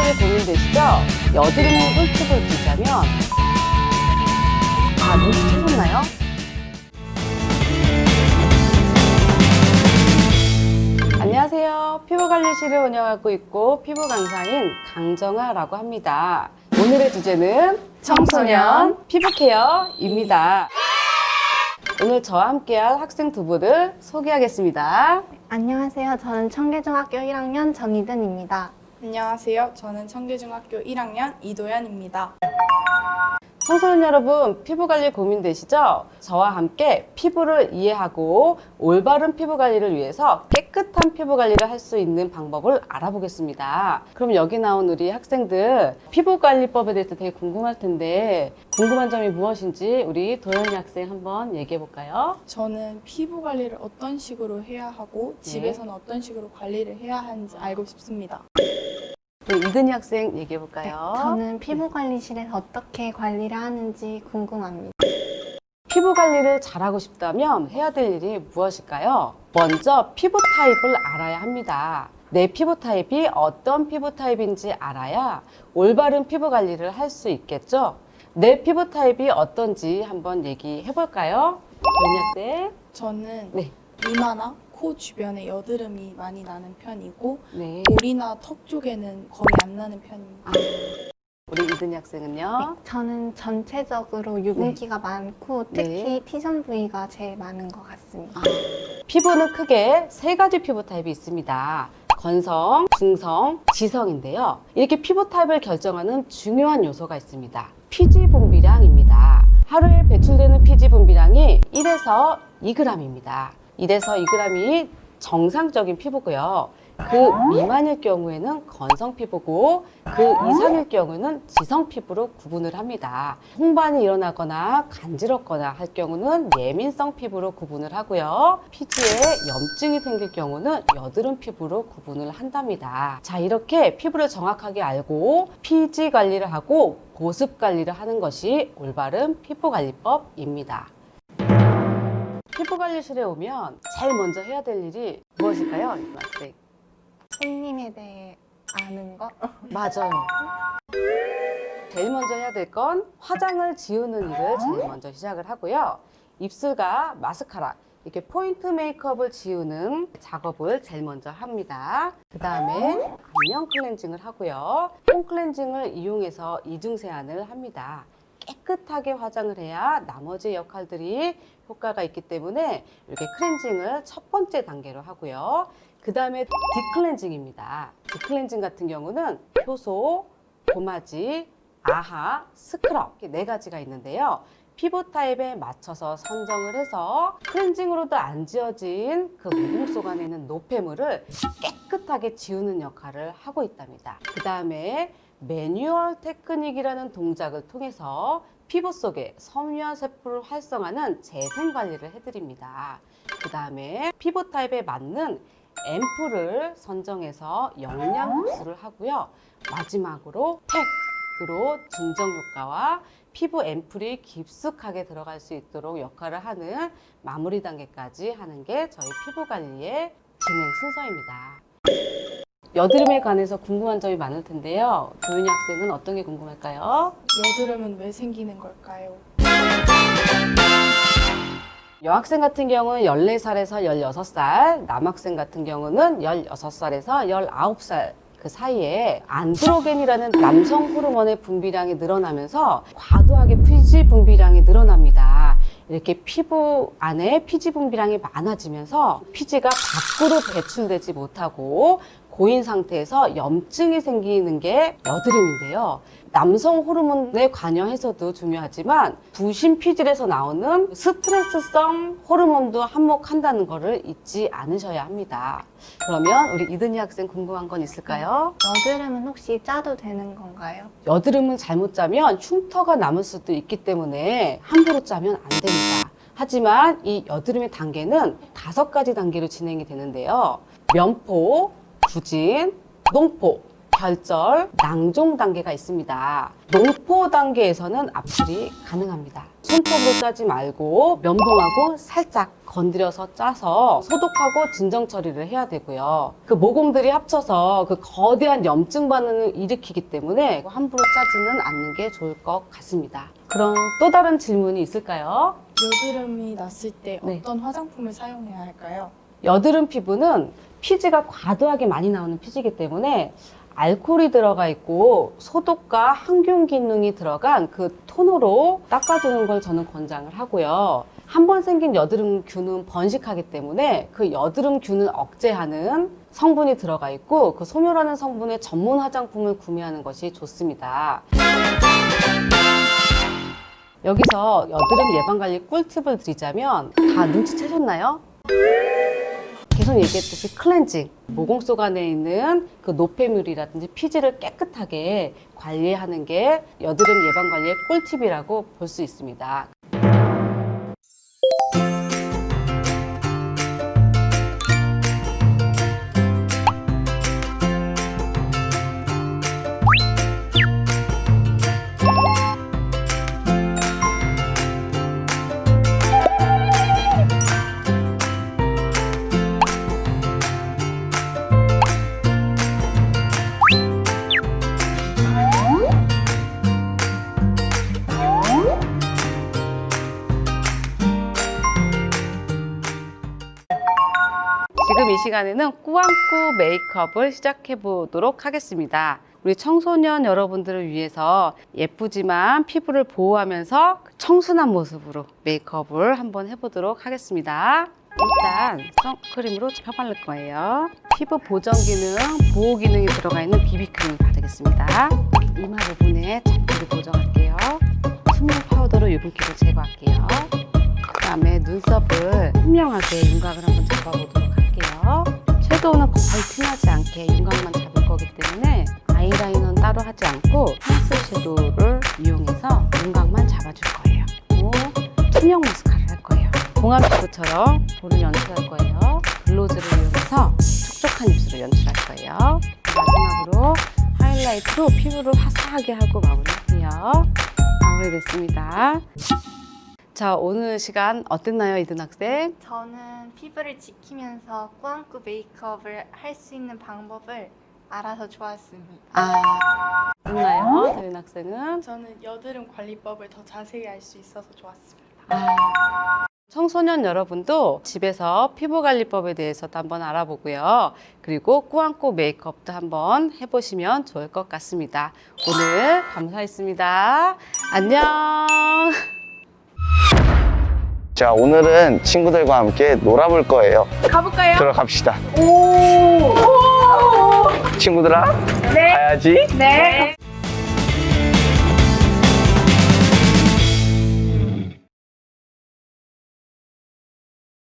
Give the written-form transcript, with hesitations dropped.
관리 고민되시죠? 여드름에 꿀팁을 드리자면 눈치채셨나요? 안녕하세요. 피부관리실을 운영하고 있고 피부 강사인 강정아라고 합니다. 오늘의 주제는 청소년 피부케어입니다. 오늘 저와 함께할 학생 두 분을 소개하겠습니다. 안녕하세요. 저는 청계중학교 1학년 정희든입니다. 안녕하세요. 저는 청계중학교 1학년 이도연입니다. 청소년 여러분, 피부관리 고민되시죠? 저와 함께 피부를 이해하고 올바른 피부관리를 위해서 깨끗한 피부관리를 할 수 있는 방법을 알아보겠습니다. 그럼 여기 나온 우리 학생들 피부관리법에 대해서 되게 궁금할 텐데 궁금한 점이 무엇인지 우리 도연이 학생 한번 얘기해 볼까요? 저는 피부 관리를 어떤 식으로 해야 하고 집에서는 어떤 식으로 관리를 해야 하는지 알고 싶습니다. 우리 이든이 학생 얘기해 볼까요? 저는 피부관리실에서 어떻게 관리를 하는지 궁금합니다. 피부 관리를 잘하고 싶다면 해야 될 일이 무엇일까요? 먼저 피부 타입을 알아야 합니다. 내 피부 타입이 어떤 피부 타입인지 알아야 올바른 피부 관리를 할 수 있겠죠? 내 피부 타입이 어떤지 한번 얘기해 볼까요? 도연이 학생. 저는 네. 이마나 코 주변에 여드름이 많이 나는 편이고 네. 볼이나 턱 쪽에는 거의 안 나는 편입니다. 우리 이든이 학생은요? 저는 전체적으로 유분기가 많고 특히 네. T존 부위가 제일 많은 것 같습니다. 피부는 크게 세 가지 피부 타입이 있습니다. 건성, 중성, 지성인데요. 이렇게 피부 타입을 결정하는 중요한 요소가 있습니다. 피지 분비량입니다. 하루에 배출되는 피지 분비량이 1에서 2g입니다. 1에서 2g이 정상적인 피부고요. 그 미만일 경우에는 건성 피부고 그 이상일 경우는 지성 피부로 구분을 합니다. 홍반이 일어나거나 간지럽거나 할 경우는 예민성 피부로 구분을 하고요. 피지에 염증이 생길 경우는 여드름 피부로 구분을 한답니다. 자, 이렇게 피부를 정확하게 알고 피지 관리를 하고 보습 관리를 하는 것이 올바른 피부 관리법입니다. 피부관리실에 오면 제일 먼저 해야 될 일이 무엇일까요? 이 학생. 손님에 대해 아는 거? 맞아요. 제일 먼저 해야 될 건 화장을 지우는 일을 제일 먼저 시작을 하고요. 입술과 마스카라, 이렇게 포인트 메이크업을 지우는 작업을 제일 먼저 합니다. 그 다음에 안면 클렌징을 하고요. 폼 클렌징을 이용해서 이중 세안을 합니다. 깨끗하게 화장을 해야 나머지 역할들이 효과가 있기 때문에 이렇게 클렌징을 첫 번째 단계로 하고요. 그 다음에 딥클렌징입니다. 딥클렌징 같은 경우는 효소, 도마지, 아하, 스크럽 이렇게 네 가지가 있는데요. 피부 타입에 맞춰서 선정을 해서 클렌징으로도 안 지워진 그 모공 속 안에 있는 노폐물을 깨끗하게 지우는 역할을 하고 있답니다. 그 다음에 매뉴얼 테크닉이라는 동작을 통해서 피부 속에 섬유화 세포를 활성화하는 재생 관리를 해드립니다. 그 다음에 피부 타입에 맞는 앰플을 선정해서 영양 흡수를 하고요. 마지막으로 팩으로 진정 효과와 피부 앰플이 깊숙하게 들어갈 수 있도록 역할을 하는 마무리 단계까지 하는 게 저희 피부 관리의 진행 순서입니다. 여드름에 관해서 궁금한 점이 많을 텐데요. 도윤이 학생은 어떤 게 궁금할까요? 여드름은 왜 생기는 걸까요? 여학생 같은 경우는 14살에서 16살, 남학생 같은 경우는 16살에서 19살 그 사이에 안드로겐이라는 남성 호르몬의 분비량이 늘어나면서 과도하게 피지 분비량이 늘어납니다. 이렇게 피부 안에 피지 분비량이 많아지면서 피지가 밖으로 배출되지 못하고 고인 상태에서 염증이 생기는 게 여드름인데요. 남성 호르몬에 관여해서도 중요하지만 부신 피질에서 나오는 스트레스성 호르몬도 한몫한다는 것을 잊지 않으셔야 합니다. 그러면 우리 이든이 학생 궁금한 건 있을까요? 여드름은 혹시 짜도 되는 건가요? 여드름은 잘못 짜면 흉터가 남을 수도 있기 때문에 함부로 짜면 안 됩니다. 하지만 이 여드름의 단계는 5가지 단계로 진행이 되는데요. 면포, 부진, 농포, 결절, 낭종 단계가 있습니다. 농포 단계에서는 압출이 가능합니다. 손톱으로 짜지 말고 면봉하고 살짝 건드려서 짜서 소독하고 진정 처리를 해야 되고요. 그 모공들이 합쳐서 그 거대한 염증 반응을 일으키기 때문에 함부로 짜지는 않는 게 좋을 것 같습니다. 그럼 또 다른 질문이 있을까요? 여드름이 났을 때 네. 어떤 화장품을 사용해야 할까요? 여드름 피부는 피지가 과도하게 많이 나오는 피지이기 때문에 알코올이 들어가 있고 소독과 항균 기능이 들어간 그 토너로 닦아주는 걸 저는 권장을 하고요. 한 번 생긴 여드름균은 번식하기 때문에 그 여드름균을 억제하는 성분이 들어가 있고 그 소멸하는 성분의 전문 화장품을 구매하는 것이 좋습니다. 여기서 여드름 예방관리 꿀팁을 드리자면 다 눈치채셨나요? 계속 얘기했듯이 클렌징, 모공 속 안에 있는 그 노폐물이라든지 피지를 깨끗하게 관리하는 게 여드름 예방 관리의 꿀팁이라고 볼 수 있습니다. 지금 이 시간에는 꾸안꾸 메이크업을 시작해 보도록 하겠습니다. 우리 청소년 여러분들을 위해서 예쁘지만 피부를 보호하면서 청순한 모습으로 메이크업을 한번 해보도록 하겠습니다. 일단 선크림으로 펴바를 거예요. 피부 보정 기능, 보호 기능이 들어가 있는 비비크림을 바르겠습니다. 이마 부분에 잡티를 보정할게요. 투명 파우더로 유분기를 제거할게요. 그 다음에 눈썹을 투명하게 윤곽을 한번 잡아보도록 할게요. 섀도우는 거의 티나지 않게 윤곽만 잡을 거기 때문에 아이라이너는 따로 하지 않고 펜슬 섀도우를 이용해서 윤곽만 잡아줄 거예요. 그리고 투명 마스카라를 할 거예요. 봉합 피부처럼 볼을 연출할 거예요. 글로즈를 이용해서 촉촉한 입술을 연출할 거예요. 마지막으로 하이라이트로 피부를 화사하게 하고 마무리할게요. 마무리됐습니다. 자, 오늘 시간 어땠나요, 이든 학생? 저는 피부를 지키면서 꾸안꾸 메이크업을 할 수 있는 방법을 알아서 좋았습니다. 좋나요, 이든 학생은? 저는 여드름 관리법을 더 자세히 알 수 있어서 좋았습니다. 청소년 여러분도 집에서 피부 관리법에 대해서도 한번 알아보고요. 그리고 꾸안꾸 메이크업도 한번 해보시면 좋을 것 같습니다. 오늘 감사했습니다. 안녕. 자, 오늘은 친구들과 함께 놀아볼 거예요. 가볼까요? 들어갑시다. 오! 친구들아, 네. 가야지. 네.